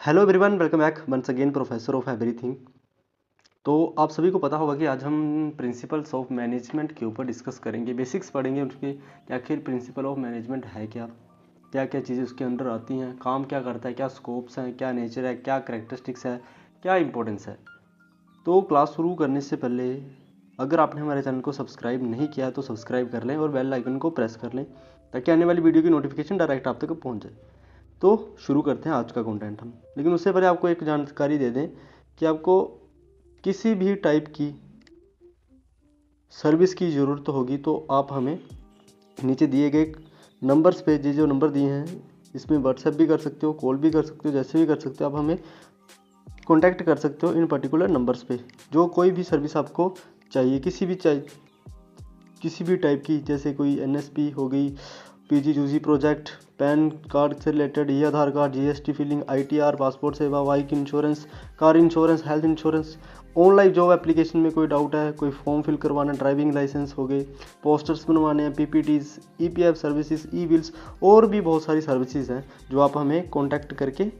Hello everyone, welcome back once again professor of everything. तो आप सभी को पता होगा कि आज हम प्रिंसिपल्स ऑफ मैनेजमेंट के ऊपर डिस्कस करेंगे, बेसिक्स पढ़ेंगे उसके कि आखिर प्रिंसिपल ऑफ मैनेजमेंट है क्या, क्या क्या चीज़ें उसके अंडर आती हैं, काम क्या करता है, क्या स्कोप्स हैं, क्या नेचर है, क्या करेक्टरिस्टिक्स है, क्या इंपॉर्टेंस है। तो क्लास शुरू करने से पहले अगर आपने हमारे चैनल को सब्सक्राइब नहीं किया तो सब्सक्राइब कर लें और बेल आइकन को प्रेस कर लें ताकि आने वाली वीडियो की नोटिफिकेशन डायरेक्ट आप तक पहुँच जाए। तो शुरू करते हैं आज का कंटेंट हम। लेकिन उससे पहले आपको एक जानकारी दे दें कि आपको किसी भी टाइप की सर्विस की ज़रूरत होगी तो आप हमें नीचे दिए गए नंबर्स पे जो नंबर दिए हैं इसमें व्हाट्सएप भी कर सकते हो, कॉल भी कर सकते हो, जैसे भी कर सकते हो आप हमें कांटेक्ट कर सकते हो इन पर्टिकुलर नंबर्स पे। जो कोई भी सर्विस आपको चाहिए किसी भी टाइप की, जैसे कोई एनएसपी हो गई, पीजीयूजी प्रोजेक्ट, पैन कार्ड से related, E Aadhaar card, GST filling, ITR, passport सेवा, bike insurance, car insurance, health insurance, online job application में कोई डाउट है, कोई फॉर्म फिल करवाना, ड्राइविंग लाइसेंस हो गए, पोस्टर्स बनवाने हैं, PPTs, EPF services, E bills और भी बहुत सारी सर्विसेज हैं जो आप हमें कॉन्टैक्ट करके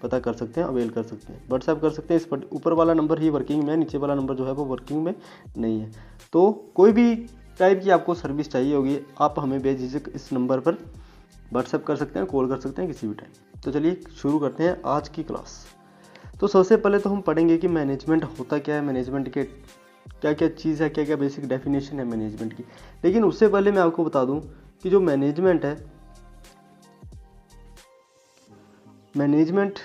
पता कर सकते हैं, अवेल कर सकते हैं, व्हाट्सएप कर सकते हैं। इस पर ऊपर वाला नंबर ही वर्किंग में है, नीचे वाला नंबर जो है वो वर्किंग में नहीं है। तो कोई भी टाइप की आपको सर्विस चाहिए होगी आप हमें बेझिझक इस नंबर पर व्हाट्सएप कर सकते हैं, कॉल कर सकते हैं किसी भी टाइम। तो चलिए शुरू करते हैं आज की क्लास। तो सबसे पहले तो हम पढ़ेंगे कि मैनेजमेंट होता क्या है, मैनेजमेंट के क्या क्या चीज़ है, क्या क्या बेसिक डेफिनेशन है मैनेजमेंट की। लेकिन उससे पहले मैं आपको बता दूं कि जो मैनेजमेंट है, मैनेजमेंट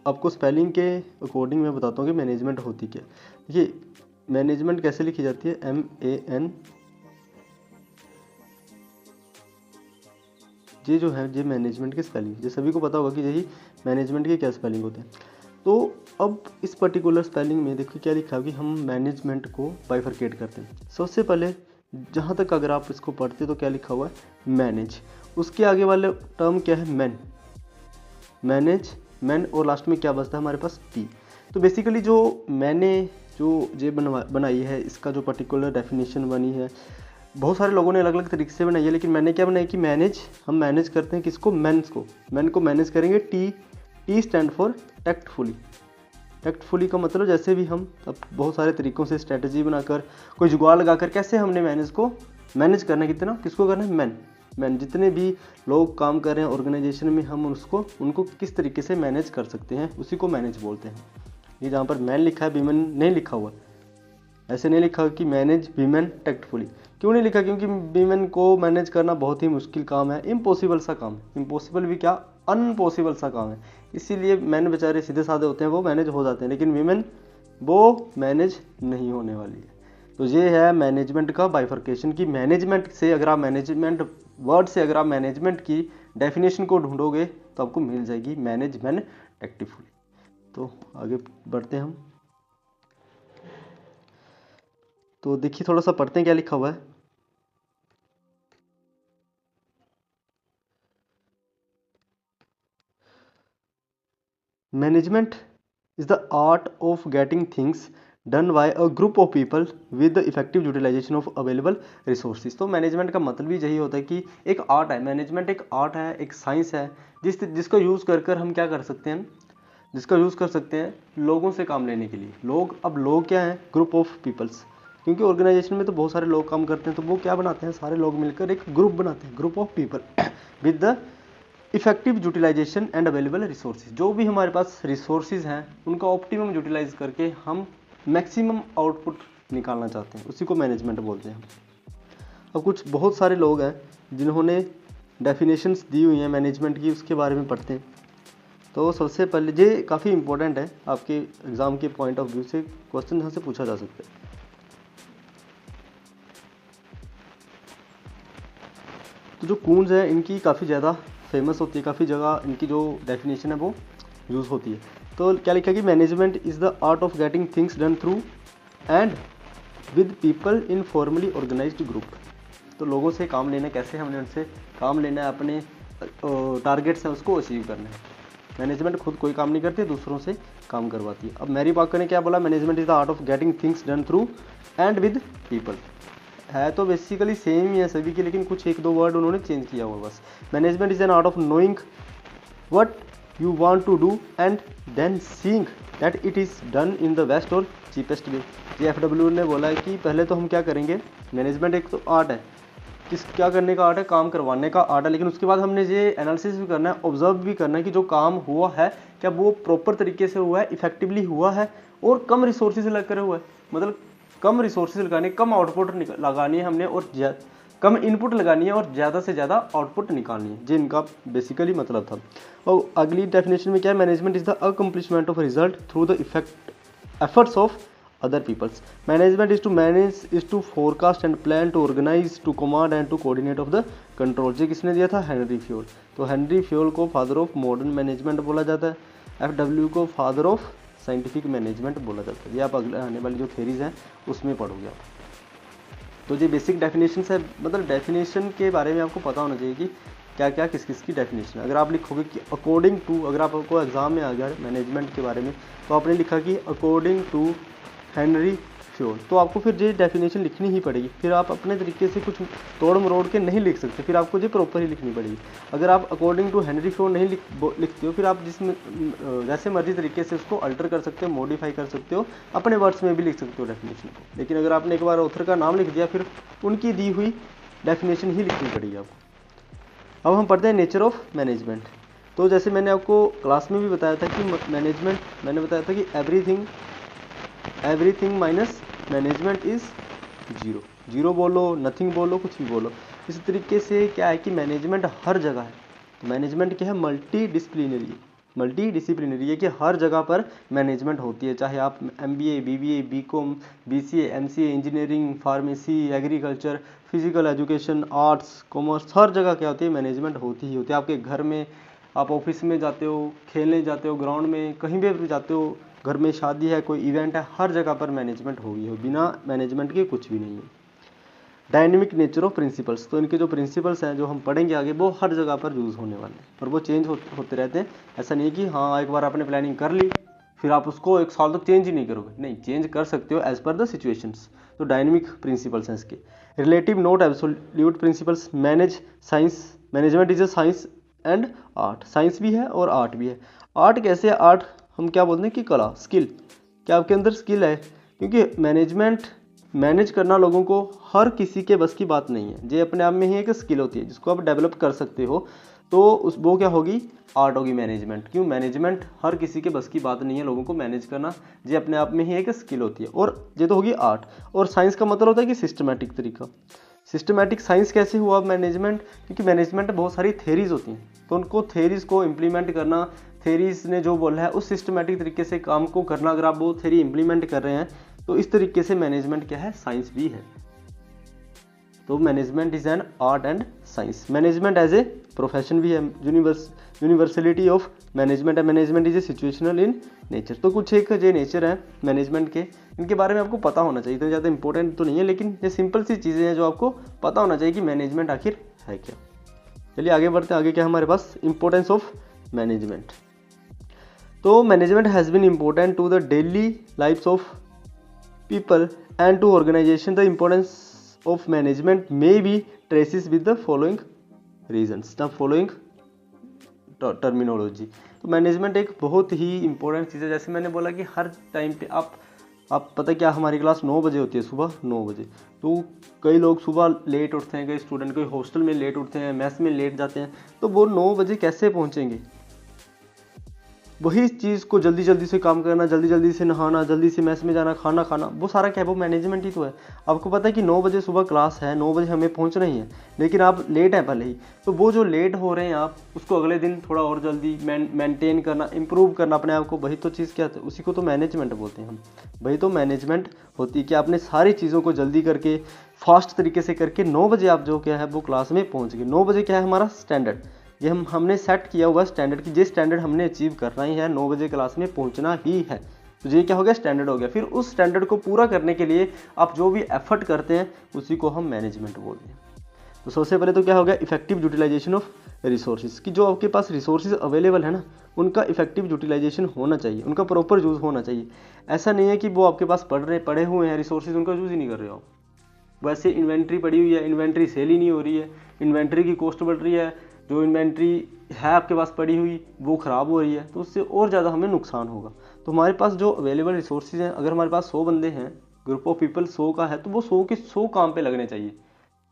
आपको स्पेलिंग के अकॉर्डिंग मैं बताता हूँ कि मैनेजमेंट होती क्या। देखिए मैनेजमेंट कैसे लिखी जाती है, MAN, ये जो है ये मैनेजमेंट की स्पेलिंग, ये सभी को पता होगा कि यही मैनेजमेंट की क्या स्पेलिंग होते हैं। तो अब इस पर्टिकुलर स्पेलिंग में देखिए क्या लिखा है कि हम मैनेजमेंट को बाइफरकेट करते हैं। सबसे पहले जहाँ तक अगर आप इसको पढ़ते तो क्या लिखा हुआ है, मैनेज, उसके आगे वाले टर्म क्या है, मैन, मैनेज, मैन, और लास्ट में क्या बचता है हमारे पास, पी। तो बेसिकली जो मैंने जो ये बनाई है, इसका जो पर्टिकुलर डेफिनेशन बनी है, बहुत सारे लोगों ने अलग अलग तरीके से बनाई है, लेकिन मैंने क्या बनाई कि मैनेज, हम मैनेज करते हैं किसको, मैन को मैनेज करेंगे। T stand for tactfully. Tactfully का मतलब जैसे भी हम अब बहुत सारे तरीकों से स्ट्रेटजी बनाकर, कोई जुगाड़ लगाकर कैसे हमने मैनेज करना है, कितना किसको करना है, मैन जितने भी लोग काम कर रहे हैं ऑर्गेनाइजेशन में, हम उनको किस तरीके से मैनेज कर सकते हैं, उसी को मैनेज बोलते हैं। ये जहाँ पर मैन लिखा है, वीमेन नहीं लिखा हुआ, ऐसे नहीं लिखा कि मैनेज वीमेन टैक्टफुली। क्यों नहीं लिखा, क्योंकि वीमेन को मैनेज करना बहुत ही मुश्किल काम है, इम्पॉसिबल सा काम है, इम्पॉसिबल भी क्या, अनपॉसिबल सा काम है। इसीलिए मैन बेचारे सीधे साधे होते हैं, वो मैनेज हो जाते हैं, लेकिन वीमेन वो मैनेज नहीं होने वाली है। तो ये है मैनेजमेंट का बाइफर्केशन की मैनेजमेंट से अगर आप मैनेजमेंट वर्ड से अगर आप मैनेजमेंट की डेफिनेशन को ढूंढोगे तो आपको मिल जाएगी, मैनेजमेंट टैक्टफुली। तो आगे बढ़ते हैं हम। तो देखिए थोड़ा सा पढ़ते हैं क्या लिखा हुआ है। Management is the art of getting things done by a group of people with the effective utilisation of available resources. तो मैनेजमेंट का मतलब भी यही होता है कि एक आर्ट है, मैनेजमेंट एक आर्ट है, एक साइंस है, जिसको यूज़ कर हम क्या कर सकते हैं, जिसका यूज़ कर सकते हैं लोगों से काम लेने के लिए। लोग क्या हैं, ग्रुप ऑफ पीपल्स, क्योंकि ऑर्गेनाइजेशन में तो बहुत सारे लोग काम करते हैं, तो वो क्या बनाते हैं, सारे लोग मिलकर एक ग्रुप बनाते हैं, group of people with the effective utilisation and available resources. जो भी हमारे पास रिसोर्सेज हैं उनका ऑप्टिमम यूटिलाइज करके हम मैक्सिमम आउटपुट निकालना चाहते हैं, उसी को मैनेजमेंट बोलते हैं। अब कुछ बहुत सारे लोग हैं जिन्होंने डेफिनेशंस दी हुई हैं मैनेजमेंट की, उसके बारे में पढ़ते हैं। तो सबसे पहले ये काफ़ी इंपॉर्टेंट है, आपके एग्ज़ाम के पॉइंट ऑफ व्यू से क्वेश्चन यहाँ से पूछा जा सकता है। तो जो कून्स हैं इनकी काफ़ी ज़्यादा फेमस होती है, काफ़ी जगह इनकी जो डेफिनेशन है वो यूज़ होती है। तो क्या लिखा है कि management is the art of getting things done through and with people in formally organised group. तो लोगों से काम लेना, कैसे हमने उनसे काम लेना है, अपने टारगेट्स हैं उसको अचीव करना है। मैनेजमेंट खुद कोई काम नहीं करती, दूसरों से काम करवाती है। अब मैरी बाकर ने क्या बोला, management is the art of getting things done through and with people. है तो बेसिकली सेम ही है सभी के, लेकिन कुछ एक दो वर्ड उन्होंने चेंज किया हुआ बस। Management is an art of knowing what you want to do and then seeing that it is done in the best और चीपेस्ट वे। ये FW ने बोला है कि पहले तो हम क्या करेंगे, मैनेजमेंट एक तो आर्ट है, क्या करने का आर्ट है, काम करवाने का आर्ट है, लेकिन उसके बाद हमने ये एनालिसिस भी करना है, ऑब्जर्व भी करना है कि जो काम हुआ है क्या वो प्रॉपर तरीके से हुआ है, इफेक्टिवली हुआ है और कम रिसोर्सेज लगकर हुआ है। मतलब कम रिसोर्सेज लगाने, कम आउटपुट लगानी है हमने और कम इनपुट लगानी है और ज़्यादा से ज़्यादा आउटपुट निकालनी है, जो इनका बेसिकली मतलब था। और अगली डेफिनेशन में क्या है, management is the accomplishment of result through the efforts of other peoples. Management is to manage, is to forecast and plan, to organize, to command and to coordinate of the control। ये किसने दिया था, Henry Fayol. तो Henry Fayol को father of modern management बोला जाता है। FW को फादर ऑफ साइंटिफिक मैनेजमेंट बोला जाता है। ये आप अगले आने वाली जो थेरीज हैं उसमें पढ़ोगे आप। तो ये बेसिक डेफिनेशन है, मतलब डेफिनेशन के बारे में आपको पता होना चाहिए कि क्या क्या किस किस की डेफिनेशन। अगर आप लिखोगे कि अकॉर्डिंग टू, अगर आपको एग्जाम में आ गया मैनेजमेंट के बारे में तो आपने लिखा कि अकॉर्डिंग टू हेनरी फ्योल, तो आपको फिर ये डेफिनेशन लिखनी ही पड़ेगी। फिर आप अपने तरीके से कुछ तोड़ मरोड़ के नहीं लिख सकते, फिर आपको ये प्रॉपर ही लिखनी पड़ेगी। अगर आप अकॉर्डिंग टू हेनरी फ्योल नहीं लिखते हो, फिर आप जिसमें जैसे मर्जी तरीके से उसको अल्टर कर सकते हो, मॉडिफाई कर सकते हो, अपने वर्ड्स में भी लिख सकते हो डेफिनेशन को। लेकिन अगर आपने एक बार ऑथर का नाम लिख दिया, फिर उनकी दी हुई डेफिनेशन ही लिखनी पड़ेगी आपको। अब हम पढ़ते हैं नेचर ऑफ मैनेजमेंट। तो जैसे मैंने आपको क्लास में भी बताया था कि मैनेजमेंट, मैंने बताया था कि everything minus management is zero. Zero बोलो, नथिंग बोलो, कुछ भी बोलो। इस तरीके से क्या है कि मैनेजमेंट हर जगह है। तो मैनेजमेंट क्या है, मल्टी डिसिप्लिनरी है कि हर जगह पर मैनेजमेंट होती है। चाहे आप MBA, BBA, BCom, BCA, MCA, engineering, pharmacy, agriculture, physical education, arts, commerce, हर जगह क्या होती है, मैनेजमेंट होती ही होती है। आपके घर में, आप ऑफिस में जाते हो, खेलने जाते हो, ग्राउंड में, कहीं भी जाते हो, घर में शादी है, कोई इवेंट है, हर जगह पर मैनेजमेंट होगी हो। बिना मैनेजमेंट के कुछ भी नहीं है। डायनेमिक नेचर ऑफ प्रिंसिपल्स, तो इनके जो प्रिंसिपल्स हैं जो हम पढ़ेंगे आगे, वो हर जगह पर यूज़ होने वाले हैं और वो चेंज होते रहते हैं। ऐसा नहीं है कि हाँ एक बार आपने प्लानिंग कर ली फिर आप उसको 1 साल तक चेंज ही नहीं करोगे, नहीं, चेंज कर सकते हो एज पर द सिचुएशंस। तो डायनेमिक प्रिंसिपल्स हैं इसके। Relative not absolute principles. Management is a science and art. Science भी है और आर्ट भी है। आर्ट कैसे है, आर्ट हम क्या बोलते हैं कि कला, स्किल, क्या आपके अंदर स्किल है, क्योंकि मैनेज करना लोगों को हर किसी के बस की बात नहीं है। ये अपने आप में ही एक स्किल होती है जिसको आप डेवलप कर सकते हो, तो वो क्या होगी, आर्ट होगी मैनेजमेंट। क्यों, मैनेजमेंट हर किसी के बस की बात नहीं है, लोगों को मैनेज करना ये अपने आप में ही एक स्किल होती है, और ये तो होगी आर्ट। और साइंस का मतलब होता है कि सिस्टमैटिक तरीका। सिस्टमैटिक साइंस कैसे हुआ मैनेजमेंट, क्योंकि मैनेजमेंट में बहुत सारी थेरीज होती हैं, तो उनको थेरीज को इम्प्लीमेंट करना, थेरीज ने जो बोला है उस सिस्टमैटिक तरीके से काम को करना। अगर आप वो थेरी इम्प्लीमेंट कर रहे हैं तो इस तरीके से मैनेजमेंट क्या है, साइंस भी है। तो management is an art and science. Management as a profession भी है। यूनिवर्सलिटी ऑफ मैनेजमेंट है। Management is a situational in nature. तो कुछ एक जो नेचर है मैनेजमेंट के, इनके बारे में आपको पता होना चाहिए। तो ज़्यादा इंपॉर्टेंट तो नहीं है, लेकिन ये सिंपल सी चीज़ें हैं जो आपको पता होना चाहिए कि मैनेजमेंट आखिर है क्या। चलिए आगे बढ़ते हैं। आगे क्या हमारे पास, इंपॉर्टेंस ऑफ मैनेजमेंट। तो management has been important to the daily lifes of people and to organization. The importance of management may be traces with the following reasons, the following terminology। तो मैनेजमेंट एक बहुत ही important चीज़ है। जैसे मैंने बोला कि हर time पे आप पता क्या, हमारी क्लास 9 बजे होती है, सुबह 9 बजे। तो कई लोग सुबह लेट उठते हैं, कई स्टूडेंट कोई हॉस्टल में लेट उठते हैं, मेस में लेट जाते हैं, तो वो 9 बजे कैसे पहुँचेंगे। वही चीज़ को जल्दी जल्दी से काम करना, जल्दी जल्दी से नहाना, जल्दी से मैस में जाना, खाना खाना, वो सारा क्या है, वो मैनेजमेंट ही तो है। आपको पता है कि 9 बजे सुबह क्लास है, 9 बजे हमें पहुंचना ही है, लेकिन आप लेट हैं पहले ही, तो वो जो लेट हो रहे हैं आप उसको अगले दिन थोड़ा और जल्दी मेंटेन करना, इंप्रूव करना अपने आप को, वही तो चीज़ क्या है, उसी को तो मैनेजमेंट बोलते हैं हम। वही तो मैनेजमेंट होती है कि आपने सारी चीज़ों को जल्दी करके, फास्ट तरीके से करके 9 बजे आप जो क्या है वो क्लास में पहुँच गए। 9 बजे क्या है हमारा स्टैंडर्ड, ये हमने सेट किया हुआ स्टैंडर्ड की, जे स्टैंडर्ड हमने अचीव करना ही है, 9 बजे क्लास में पहुंचना ही है, तो ये क्या हो गया, स्टैंडर्ड हो गया। फिर उस स्टैंडर्ड को पूरा करने के लिए आप जो भी एफर्ट करते हैं उसी को हम मैनेजमेंट बोलते हैं। तो सबसे पहले तो क्या हो गया, इफेक्टिव यूटिलाइजेशन ऑफ रिसोर्सेज, कि जो आपके पास रिसोर्सेज अवेलेबल है ना, उनका इफेक्टिव यूटिलाइजेशन होना चाहिए, उनका प्रॉपर यूज़ होना चाहिए। ऐसा नहीं है कि वो आपके पास पड़े हुए हैं रिसोर्सेज, उनका यूज़ ही नहीं कर रहे हो। वैसे इन्वेंट्री पड़ी हुई है, इन्वेंट्री सेल ही नहीं हो रही है, इन्वेंट्री की कॉस्ट बढ़ रही है, जो इन्वेंट्री है आपके पास पड़ी हुई वो ख़राब हो रही है तो उससे और ज़्यादा हमें नुकसान होगा। तो हमारे पास जो अवेलेबल रिसोर्सेज हैं, अगर हमारे पास 100 बंदे हैं, ग्रुप ऑफ पीपल 100 का है, तो वो 100 के 100 काम पे लगने चाहिए।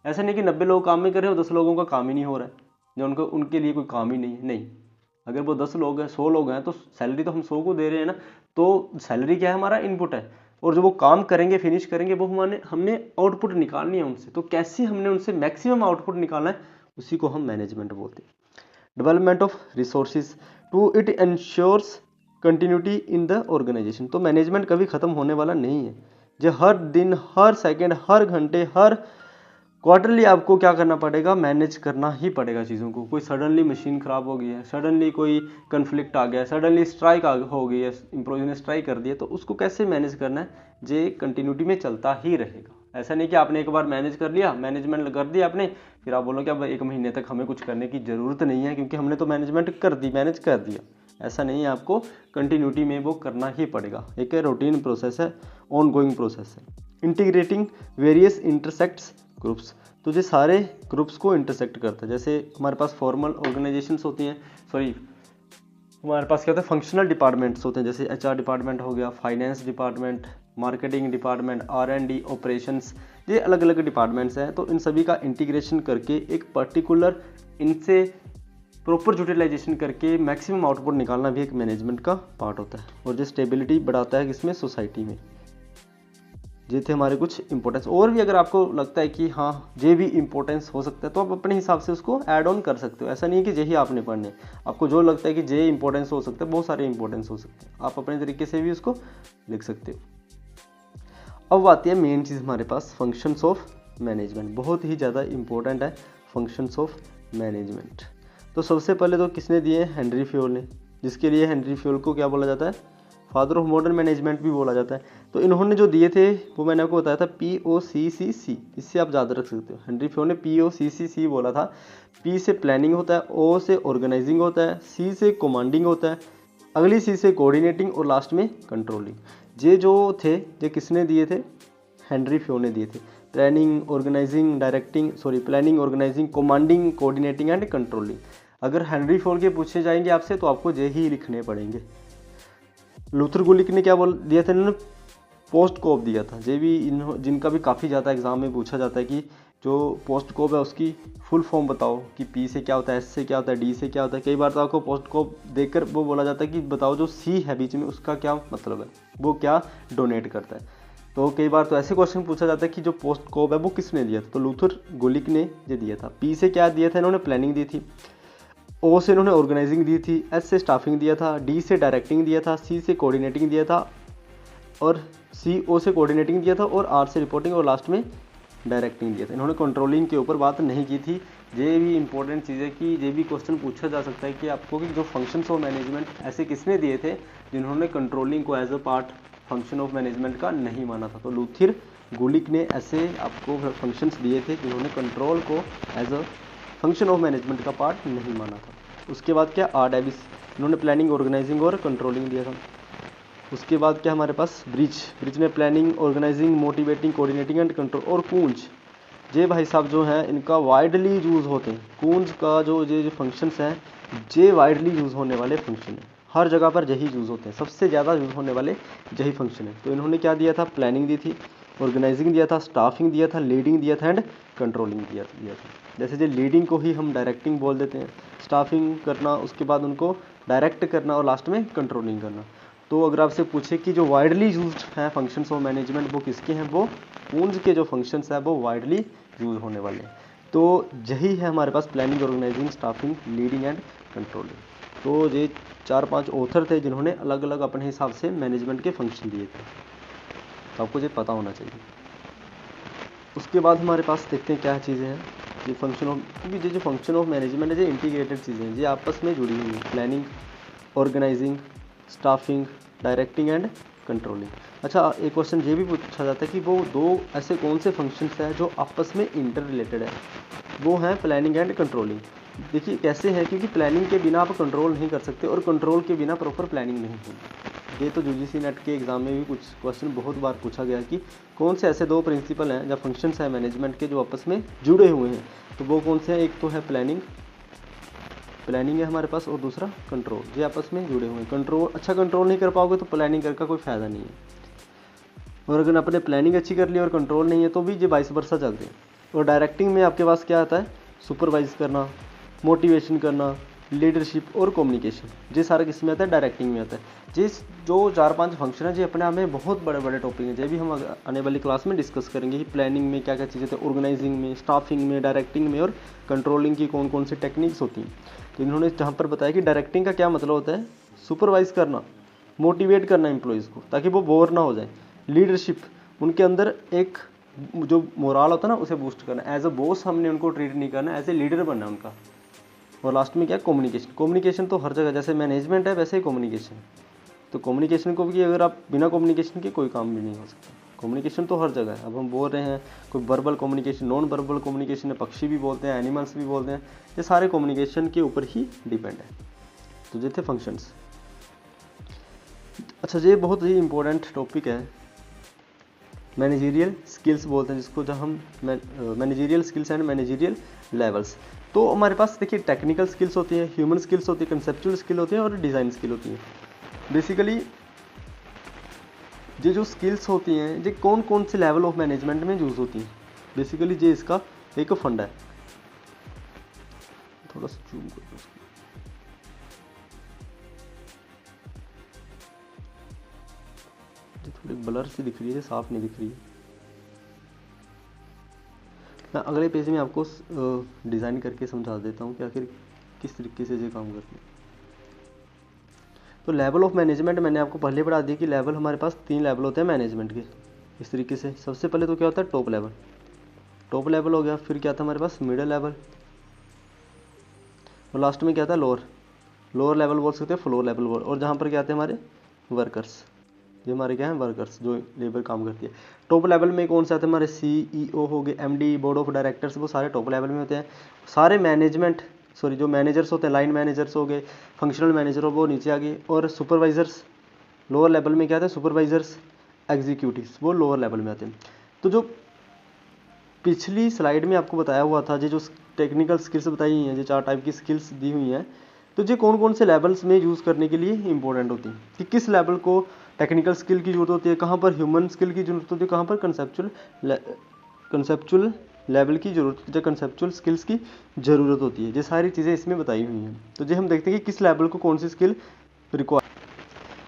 ऐसा नहीं कि 90 लोग काम में कर रहे हो, 10 लोगों का काम ही नहीं हो रहा है, जो उनके लिए कोई काम ही नहीं है। नहीं, अगर वो 10 लोग हैं, 100 लोग हैं, तो सैलरी तो हम 100 को दे रहे हैं ना। तो सैलरी क्या है, हमारा इनपुट है, और जो वो काम करेंगे, फिनिश करेंगे, वो हमने आउटपुट निकालनी है उनसे। तो कैसे हमने उनसे मैक्सिमम आउटपुट निकालना है, उसी को हम मैनेजमेंट बोलते हैं। Development of resources to it ensures continuity in the organisation. तो मैनेजमेंट कभी ख़त्म होने वाला नहीं है। जो हर दिन, हर सेकेंड, हर घंटे, हर क्वार्टरली आपको क्या करना पड़ेगा, मैनेज करना ही पड़ेगा चीज़ों को। कोई सडनली मशीन ख़राब हो गई है, सडनली कोई कन्फ्लिक्ट आ गया, सडनली स्ट्राइक हो गई है, एम्प्लॉय ने स्ट्राइक कर दिया, तो उसको कैसे मैनेज करना है, ये कंटिन्यूटी में चलता ही रहेगा। ऐसा नहीं कि आपने एक बार मैनेज कर लिया, मैनेजमेंट कर दिया आपने, फिर आप बोलो कि अब 1 महीने तक हमें कुछ करने की ज़रूरत नहीं है क्योंकि हमने तो मैनेजमेंट कर दी, मैनेज कर दिया। ऐसा नहीं है, आपको कंटिन्यूटी में वो करना ही पड़ेगा। एक रूटीन प्रोसेस है, ऑन गोइंग प्रोसेस है। इंटीग्रेटिंग वेरियस इंटरसेक्ट्स ग्रुप्स, तो ये सारे ग्रुप्स को इंटरसेक्ट करता है। जैसे हमारे पास फॉर्मल ऑर्गेनाइजेशंस होती हैं, हमारे पास क्या होता है, फंक्शनल डिपार्टमेंट्स होते हैं, जैसे HR डिपार्टमेंट हो गया, finance department, marketing department, R&D, operations, ये अलग अलग डिपार्टमेंट्स हैं। तो इन सभी का इंटीग्रेशन करके एक पर्टिकुलर, इनसे प्रॉपर यूटिलाइजेशन करके मैक्सिमम आउटपुट निकालना भी एक मैनेजमेंट का पार्ट होता है। और जो स्टेबिलिटी बढ़ाता है किसमें, सोसाइटी में। ये थे हमारे कुछ इंपॉर्टेंस। और भी अगर आपको लगता है कि हाँ ये भी इंपॉर्टेंस हो सकता है, तो आप अपने हिसाब से उसको ऐड ऑन कर सकते हो। ऐसा नहीं है कि यही आपने पढ़ने, आपको जो लगता है कि ये इंपॉर्टेंस हो सकता है, बहुत सारे इंपॉर्टेंस हो सकते हैं, आप अपने तरीके से भी उसको लिख सकते हो। अब आती है मेन चीज़ हमारे पास, फंक्शंस ऑफ मैनेजमेंट। बहुत ही ज़्यादा इंपॉर्टेंट है फंक्शंस ऑफ मैनेजमेंट। तो सबसे पहले तो किसने दिए, हेनरी फ्योल ने, जिसके लिए हेनरी फ्योल को क्या बोला जाता है, फादर ऑफ मॉडर्न मैनेजमेंट भी बोला जाता है। तो इन्होंने जो दिए थे वो मैंने आपको बताया था, POCCC, इससे आप याद रख सकते हो। हेनरी फ्योल ने POCCC बोला था। P से प्लानिंग होता है, O से ऑर्गेनाइजिंग होता है, C से कमांडिंग होता है, अगली C से कोऑर्डिनेटिंग, और लास्ट में कंट्रोलिंग। ये जो थे, ये किसने दिए थे, हेनरी फ्योल ने दिए थे। Planning, organising, planning, organising, commanding, coordinating and controlling. अगर हेनरी फ्योल के पूछे जाएंगे आपसे तो आपको ये ही लिखने पड़ेंगे। लूथर गुलिक ने क्या बोल दिया था, इन्होंने पोस्ट कोप दिया था। ये भी जिनका भी काफ़ी ज़्यादा एग्जाम में पूछा जाता है कि जो पोस्ट कोप है उसकी फुल फॉर्म बताओ, कि P से क्या होता है, S से क्या होता है, D से क्या होता है। कई बार तो आपको पोस्ट कोप देखकर वो बोला जाता है कि बताओ जो C है बीच में उसका क्या मतलब है, वो क्या डोनेट करता है। तो कई बार तो ऐसे क्वेश्चन पूछा जाता है कि जो पोस्ट कोप है वो किसने दिया था, तो लूथर गुलिक ने ये दिया था। P से क्या दिया था, इन्होंने प्लानिंग दी थी। O से इन्होंने ऑर्गेनाइजिंग दी थी, S से स्टाफिंग दिया था, D से डायरेक्टिंग दिया था, C से कोऑर्डिनेटिंग दिया था, और CO से कोऑर्डिनेटिंग दिया था, और R से रिपोर्टिंग, और लास्ट में डायरेक्टिंग दिया था। इन्होंने कंट्रोलिंग के ऊपर बात नहीं की थी। ये भी इंपॉर्टेंट चीज़ है कि ये भी क्वेश्चन पूछा जा सकता है कि आपको कि जो फंक्शंस ऑफ मैनेजमेंट ऐसे किसने दिए थे जिन्होंने कंट्रोलिंग को as a part function of management का नहीं माना था। तो लूथर गुलिक ने ऐसे आपको फंक्शंस दिए थे जिन्होंने कंट्रोल को as a function of management का पार्ट नहीं माना था। उसके बाद क्या, R डेविस, इन्होंने प्लानिंग, ऑर्गेनाइजिंग और कंट्रोलिंग दिया था। उसके बाद क्या हमारे पास, ब्रिज ने planning, organising, motivating, coordinating and control. और कूंज, ये भाई साहब जो हैं इनका वाइडली यूज़ होते हैं। कूंज का जो फंक्शंस हैं ये वाइडली यूज़ होने वाले फंक्शन हैं, हर जगह पर यही यूज़ होते हैं, सबसे ज़्यादा यूज़ होने वाले यही फंक्शन है। तो इन्होंने क्या दिया था, प्लानिंग दी थी, ऑर्गेनाइजिंग दिया था, स्टाफिंग दिया था, लीडिंग दिया था एंड कंट्रोलिंग दिया था। जैसे जो लीडिंग को ही हम डायरेक्टिंग बोल देते हैं, स्टाफिंग करना, उसके बाद उनको डायरेक्ट करना, और लास्ट में कंट्रोलिंग करना। तो अगर आपसे पूछे कि जो वाइडली यूज्ड हैं फंक्शंस ऑफ मैनेजमेंट वो किसके हैं, वो कूंज के जो फंक्शंस हैं वो वाइडली यूज होने वाले हैं। तो यही है हमारे पास planning, organising, staffing, leading and controlling. तो ये 4-5 ऑथर थे जिन्होंने अलग अलग अपने हिसाब से मैनेजमेंट के फंक्शन दिए थे, तो आपको ये पता होना चाहिए। उसके बाद हमारे पास देखते हैं क्या चीज़ें हैं ये फंक्शन ऑफ, क्योंकि ये जो फंक्शन ऑफ मैनेजमेंट है ये इंटीग्रेटेड चीज़ें हैं, ये आपस में जुड़ी हुई हैं। Planning, organising, staffing, directing and controlling. अच्छा, एक क्वेश्चन ये भी पूछा जाता है कि वो दो ऐसे कौन से फंक्शंस हैं जो आपस में इंटर रिलेटेड है, वो हैं प्लानिंग एंड कंट्रोलिंग। देखिए कैसे है, क्योंकि प्लानिंग के बिना आप कंट्रोल नहीं कर सकते और कंट्रोल के बिना प्रॉपर प्लानिंग नहीं होगी। ये तो यूजीसी नेट के एग्जाम में भी कुछ क्वेश्चन बहुत बार पूछा गया कि कौन से ऐसे दो प्रिंसिपल हैं या फंक्शंस हैं मैनेजमेंट के जो आपस में जुड़े हुए हैं, तो वो कौन से हैं। एक तो है प्लानिंग प्लानिंग है हमारे पास और दूसरा कंट्रोल, ये आपस में जुड़े हुए हैं। कंट्रोल अच्छा कंट्रोल नहीं कर पाओगे तो प्लानिंग करने का कोई फ़ायदा नहीं है, और अगर आपने प्लानिंग अच्छी कर ली और कंट्रोल नहीं है तो भी ये वाइस वर्सा चलते हैं। और डायरेक्टिंग में आपके पास क्या आता है, सुपरवाइज करना, मोटिवेशन करना, लीडरशिप और कम्युनिकेशन, ये सारा किस में आता है, डायरेक्टिंग में आता है। जिस जो 4-5 फंक्शन है, ये अपने आप में बहुत बड़े बड़े टॉपिक हैं, ये भी हम आने वाली क्लास में डिस्कस करेंगे कि प्लानिंग में क्या क्या चीज़ें होती हैं, ऑर्गेनाइजिंग में, स्टाफिंग में, डायरेक्टिंग में और कंट्रोलिंग की कौन कौन सी टेक्निक्स होती हैं। तो इन्होंने जहाँ पर बताया कि डायरेक्टिंग का क्या मतलब होता है, सुपरवाइज करना, मोटिवेट करना एम्प्लॉयज़ को ताकि वो बोर ना हो जाए। लीडरशिप, उनके अंदर एक जो मोराल होता है ना उसे बूस्ट करना, एज अ बॉस हमने उनको ट्रीट नहीं करना, एज ए लीडर बनना है उनका। और लास्ट में क्या, कम्युनिकेशन। कम्युनिकेशन तो हर जगह, जैसे मैनेजमेंट है वैसे ही कम्युनिकेशन, तो कम्युनिकेशन को भी अगर आप बिना कम्युनिकेशन के कोई काम भी नहीं हो सकता। कम्युनिकेशन तो हर जगह है। अब हम बोल रहे हैं कोई verbal communication, non verbal communication है, पक्षी भी बोलते हैं, एनिमल्स भी बोलते हैं, ये सारे कम्युनिकेशन के ऊपर ही डिपेंड है। तो ये थे फंक्शंस। अच्छा, ये बहुत ही इंपॉर्टेंट टॉपिक है, मैनेजरियल स्किल्स बोलते हैं जिसको, जब हम managerial skills and managerial levels. तो हमारे पास देखिए टेक्निकल स्किल्स होती हैं, ह्यूमन स्किल्स होती है, कंसेप्चुअल स्किल होती है और डिज़ाइन स्किल होती है। बेसिकली ये जो स्किल्स होती हैं ये कौन कौन से लेवल ऑफ मैनेजमेंट में यूज़ होती हैं, बेसिकली ये इसका एक फंड है। थोड़ा सा जूम कर दो, थोड़ी ब्लर सी दिख रही है, साफ नहीं दिख रही है। मैं अगले पेज में आपको डिज़ाइन करके समझा देता हूँ कि आखिर किस तरीके से ये काम करते हैं। तो लेवल ऑफ मैनेजमेंट मैंने आपको पहले पढ़ा दिया कि लेवल हमारे पास 3 लेवल होते हैं मैनेजमेंट के, इस तरीके से। सबसे पहले तो क्या होता है, टॉप लेवल। टॉप लेवल हो गया, फिर क्या था हमारे पास, मिडिल लेवल, और लास्ट में क्या था, लोअर। लोअर लेवल बोल सकते हैं, फ्लोर लेवल बोल, और जहाँ पर क्या आते हैं हमारे वर्कर्स, ये हमारे क्या हैं, वर्कर्स, जो लेबर काम करती है। टॉप लेवल में कौन से आते हैं हमारे, CEO हो गए, MD, बोर्ड ऑफ डायरेक्टर्स, वो सारे टॉप लेवल में होते हैं। सारे मैनेजमेंट जो मैनेजर्स होते हैं, लाइन मैनेजर्स हो गए, फंक्शनल मैनेजर हो वो नीचे आ गए, और सुपरवाइजर्स लोअर लेवल में क्या आते हैं, सुपरवाइजर्स, एग्जीक्यूटिव्स वो लोअर लेवल में आते हैं। तो जो पिछली स्लाइड में आपको बताया हुआ था, जो टेक्निकल स्किल्स बताई हुई हैं, जो 4 टाइप की स्किल्स दी हुई हैं, तो ये कौन कौन से लेवल्स में यूज़ करने के लिए इंपॉर्टेंट होती हैं, कि किस लेवल को टेक्निकल स्किल की जरूरत होती है, कहाँ पर ह्यूमन स्किल की जरूरत होती है, कहाँ पर कंसेप्चुअल लेवल की जरूरत होती है, कंसेप्चुअल स्किल्स की ज़रूरत होती है। ये सारी चीज़ें इसमें बताई हुई हैं। तो ये हम देखते हैं कि किस लेवल को कौन सी स्किल रिक्वायर।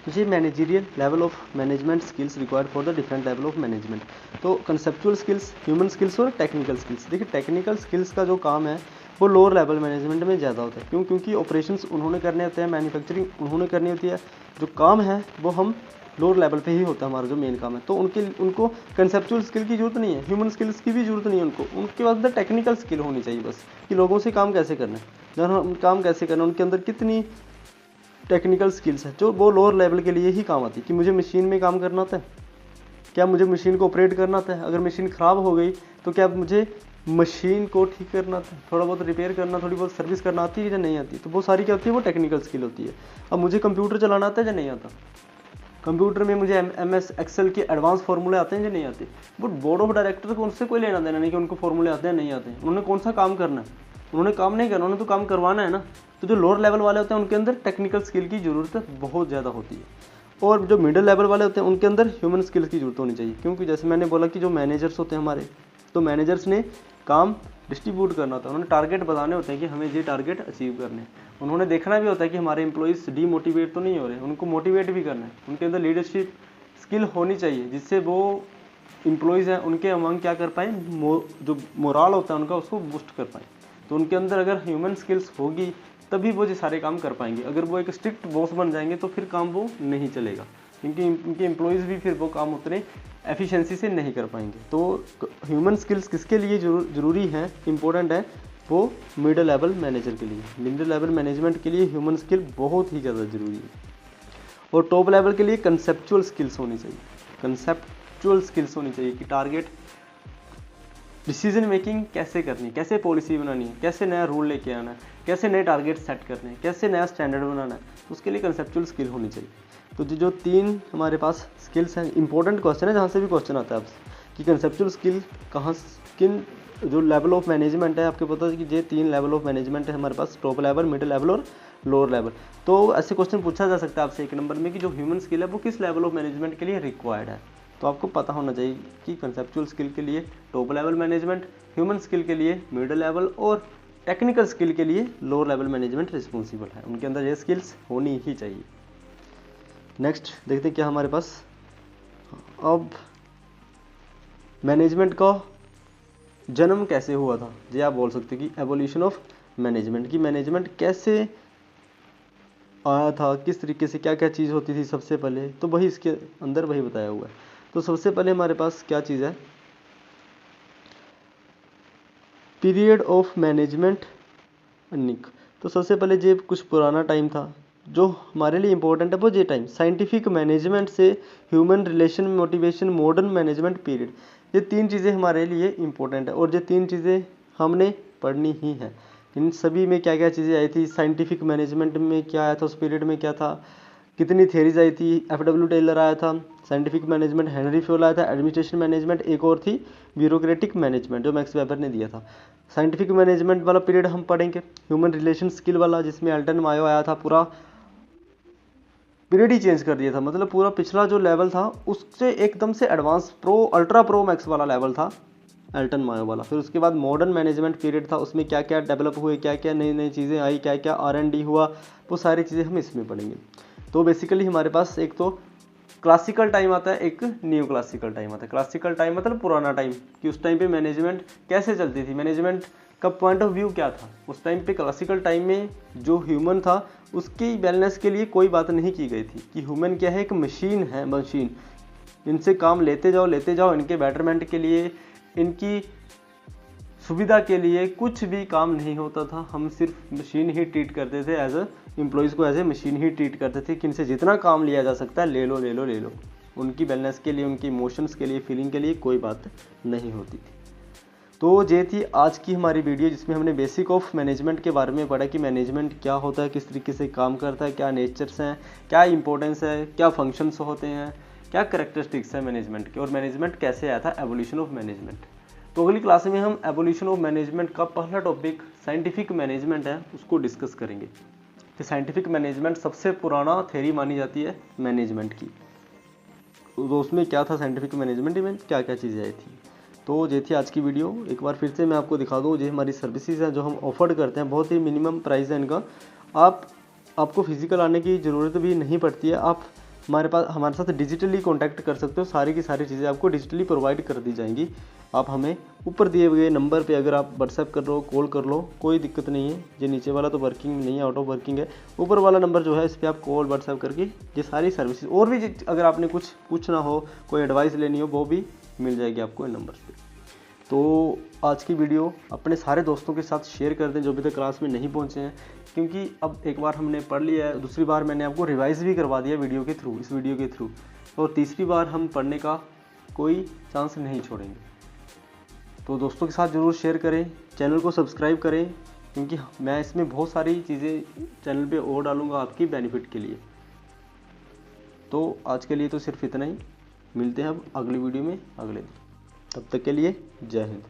तो ये managerial level of management skills required for the different level of management. तो कंसेप्चुअल स्किल्स, ह्यूमन स्किल्स और टेक्निकल स्किल्स। देखिए टेक्निकल स्किल्स का जो काम है वो लोअर लेवल मैनेजमेंट में ज़्यादा होता है। क्यों? क्योंकि ऑपरेशंस उन्होंने करने होते हैं, मैन्युफैक्चरिंग उन्होंने करनी होती है, जो काम है वो हम लोअर लेवल पे ही होता है, हमारा जो मेन काम है। तो उनको कंसेप्चुअल स्किल की जरूरत नहीं है, ह्यूमन स्किल्स की भी जरूरत नहीं है उनको। उनके पास द टेक्निकल स्किल होनी चाहिए बस, कि लोगों से काम कैसे करना है, जब हम काम कैसे करना है, उनके अंदर कितनी टेक्निकल स्किल्स है, जो वो लोअर लेवल के लिए ही काम आती है। कि मुझे मशीन में काम करना आता है, क्या मुझे मशीन को ऑपरेट करना आता है, अगर मशीन ख़राब हो गई तो क्या मुझे मशीन को ठीक करना आता है, थोड़ा बहुत रिपेयर करना, थोड़ी बहुत सर्विस करना आती है या नहीं आती। तो वो सारी क्या होती है, वो टेक्निकल स्किल होती है। अब मुझे कंप्यूटर चलाना आता है या नहीं आता, कंप्यूटर में मुझे MS एक्सेल के एडवांस फार्मूले आते हैं या नहीं आते। बट बोर्ड ऑफ डायरेक्टर को उनसे कोई लेना देना नहीं कि उनको फार्मूले आते हैं नहीं आते हैं। उन्होंने कौन सा काम करना है, उन्होंने काम नहीं करना, उन्होंने तो काम करवाना है ना। तो जो लोअर लेवल वाले होते हैं उनके अंदर टेक्निकल स्किल की ज़रूरत बहुत ज़्यादा होती है, और जो मिडिल लेवल वाले होते हैं उनके अंदर ह्यूमन स्किल्स की जरूरत होनी चाहिए। क्योंकि जैसे मैंने बोला कि जो मैनेजर्स होते हैं हमारे, तो मैनेजर्स ने काम डिस्ट्रीब्यूट करना होता है, उन्होंने टारगेट बताने होते हैं कि हमें ये टारगेट अचीव करने हैं। उन्होंने देखना भी होता है कि हमारे एम्प्लॉइज़ डीमोटिवेट तो नहीं हो रहे, उनको मोटिवेट भी करना है। उनके अंदर लीडरशिप स्किल होनी चाहिए जिससे वो एम्प्लॉइज़ हैं उनके अमंग क्या कर पाएँ, जो मोराल होता है उनका उसको बूस्ट कर पाएँ। तो उनके अंदर अगर ह्यूमन स्किल्स होगी तभी वो ये सारे काम कर पाएंगे। अगर वो एक स्ट्रिक्ट बॉस बन जाएंगे तो फिर काम वो नहीं चलेगा, क्योंकि उनके एम्प्लॉइज़ भी फिर वो काम उतने एफिशिएंसी से नहीं कर पाएंगे। तो ह्यूमन स्किल्स किसके लिए ज़रूरी है, इंपॉर्टेंट है, वो मिडिल लेवल मैनेजर के लिए, मिडिल लेवल मैनेजमेंट के लिए ह्यूमन स्किल बहुत ही ज़्यादा ज़रूरी है। और टॉप लेवल के लिए कंसेप्चुअल स्किल्स होनी चाहिए, कंसेप्चुअल स्किल्स होनी चाहिए कि टारगेट डिसीजन मेकिंग कैसे करनी है, कैसे पॉलिसी बनानी है, कैसे नया रूल लेके आना है, कैसे नए टारगेट सेट करने हैं, कैसे नया स्टैंडर्ड बनाना है, उसके लिए कंसेप्चुअल स्किल होनी चाहिए। तो जो 3 हमारे पास स्किल्स हैं, इंपॉर्टेंट क्वेश्चन है, जहाँ से भी क्वेश्चन आता है आपसे कि कंसेप्चुअल स्किल कहाँ किन जो लेवल ऑफ मैनेजमेंट है, आपको पता है कि ये 3 लेवल ऑफ मैनेजमेंट है हमारे पास, टॉप लेवल, मिडिल लेवल और लोअर लेवल। तो ऐसे क्वेश्चन पूछा जा सकता है आपसे 1 नंबर में कि जो ह्यूमन स्किल है वो किस लेवल ऑफ मैनेजमेंट के लिए रिक्वायर्ड है। तो आपको पता होना चाहिए कि कंसेप्चुअल स्किल के लिए top level management, human skill के लिए मिडिल लेवल और टेक्निकल स्किल के लिए लोअर लेवल मैनेजमेंट रिस्पॉन्सिबल है। उनके अंदर ये स्किल्स होनी ही चाहिए। नेक्स्ट देखते हैं क्या हमारे पास। अब मैनेजमेंट का जन्म कैसे हुआ था, ये आप बोल सकते हैं कि एवोल्यूशन ऑफ मैनेजमेंट, की मैनेजमेंट कैसे आया था, किस तरीके से क्या क्या चीज़ होती थी सबसे पहले, तो वही इसके अंदर वही बताया हुआ है। तो सबसे पहले हमारे पास क्या चीज़ है, पीरियड ऑफ मैनेजमेंट निक। तो सबसे पहले ये कुछ पुराना टाइम था जो हमारे लिए इम्पोर्टेंट है, वो ये टाइम साइंटिफिक मैनेजमेंट से human relation, motivation, modern management period, ये 3 चीज़ें हमारे लिए इम्पोर्टेंट है और ये 3 चीज़ें हमने पढ़नी ही है। इन सभी में क्या क्या चीज़ें आई थी, साइंटिफिक मैनेजमेंट में क्या आया था, उस पीरियड में क्या था, कितनी थियरीज आई थी, FW टेलर आया था, साइंटिफिक मैनेजमेंट हेनरी फ्योल आया था, एडमिनिस्ट्रेशन मैनेजमेंट एक और थी ब्यूरोक्रेटिक मैनेजमेंट जो मैक्स वेबर ने दिया था। साइंटिफिक मैनेजमेंट वाला पीरियड हम पढ़ेंगे, ह्यूमन रिलेशन स्किल वाला जिसमें अल्टन मायो आया था, पूरा पीरियड ही चेंज कर दिया था, मतलब पूरा पिछला जो लेवल था उससे एकदम से advance pro ultra pro max वाला लेवल था अल्टन मायो वाला। फिर उसके बाद मॉडर्न मैनेजमेंट पीरियड था, उसमें क्या क्या डेवलप हुए, क्या क्या नई नई चीज़ें आई, क्या क्या R&D हुआ, वो सारी चीज़ें हम इसमें पढ़ेंगे। तो बेसिकली हमारे पास एक तो क्लासिकल टाइम आता है, एक न्यू क्लासिकल टाइम आता है। क्लासिकल टाइम मतलब पुराना टाइम, कि उस टाइम पे मैनेजमेंट कैसे चलती थी, मैनेजमेंट का पॉइंट ऑफ व्यू क्या था उस टाइम पे। क्लासिकल टाइम में जो ह्यूमन था उसकी वेलनेस के लिए कोई बात नहीं की गई थी कि ह्यूमन क्या है, एक मशीन है, मशीन, इनसे काम लेते जाओ, इनके बेटरमेंट के लिए, इनकी सुविधा के लिए कुछ भी काम नहीं होता था। हम सिर्फ मशीन ही ट्रीट करते थे, एज एम्प्लॉयज़ को एज ए मशीन ही ट्रीट करते थे कि इनसे जितना काम लिया जा सकता है ले लो। उनकी वेलनेस के लिए, उनकी इमोशंस के लिए, फीलिंग के लिए कोई बात नहीं होती थी। तो ये थी आज की हमारी वीडियो जिसमें हमने बेसिक ऑफ मैनेजमेंट के बारे में पढ़ा कि मैनेजमेंट क्या होता है, किस तरीके से काम करता है, क्या नेचर्स हैं, क्या इंपॉर्टेंस है, क्या फंक्शंस होते हैं, क्या कैरेक्टरिस्टिक्स है मैनेजमेंट के, और मैनेजमेंट कैसे आया था, एवोल्यूशन ऑफ मैनेजमेंट। तो अगली क्लास में हम एवोल्यूशन ऑफ मैनेजमेंट का पहला टॉपिक साइंटिफिक मैनेजमेंट है उसको डिस्कस करेंगे। तो साइंटिफिक मैनेजमेंट सबसे पुराना थ्योरी मानी जाती है मैनेजमेंट की। तो उसमें क्या था साइंटिफिक मैनेजमेंट में, क्या क्या चीज़ें आई थी। तो ये थी आज की वीडियो। एक बार फिर से मैं आपको दिखा दूँ, ये हमारी सर्विसेज हैं जो हम ऑफर करते हैं, बहुत ही मिनिमम प्राइस है इनका। आपको फिजिकल आने की ज़रूरत भी नहीं पड़ती है, आप हमारे साथ डिजिटली कांटेक्ट कर सकते हो, सारी की सारी चीज़ें आपको डिजिटली प्रोवाइड कर दी जाएंगी। आप हमें ऊपर दिए हुए नंबर पे अगर आप व्हाट्सएप कर लो, कॉल कर लो, कोई दिक्कत नहीं है। ये नीचे वाला तो वर्किंग नहीं है, आउट ऑफ वर्किंग है। ऊपर वाला नंबर जो है इस पर आप कॉल व्हाट्सएप करके ये सारी सर्विसेज, और भी अगर आपने कुछ पूछना हो, कोई एडवाइस लेनी हो, वो भी मिल जाएगी आपको इन नंबर पे। तो आज की वीडियो अपने सारे दोस्तों के साथ शेयर कर दें जो अभी तक क्लास में नहीं पहुंचे हैं, क्योंकि अब एक बार हमने पढ़ लिया है, दूसरी बार मैंने आपको रिवाइज भी करवा दिया वीडियो के थ्रू, इस वीडियो के थ्रू, और तीसरी बार हम पढ़ने का कोई चांस नहीं छोड़ेंगे। तो दोस्तों के साथ ज़रूर शेयर करें, चैनल को सब्सक्राइब करें, क्योंकि मैं इसमें बहुत सारी चीज़ें चैनल पे और डालूँगा आपकी बेनिफिट के लिए। तो आज के लिए तो सिर्फ इतना ही, मिलते हैं अब अगली वीडियो में अगले दिन, तब तक के लिए जय हिंद।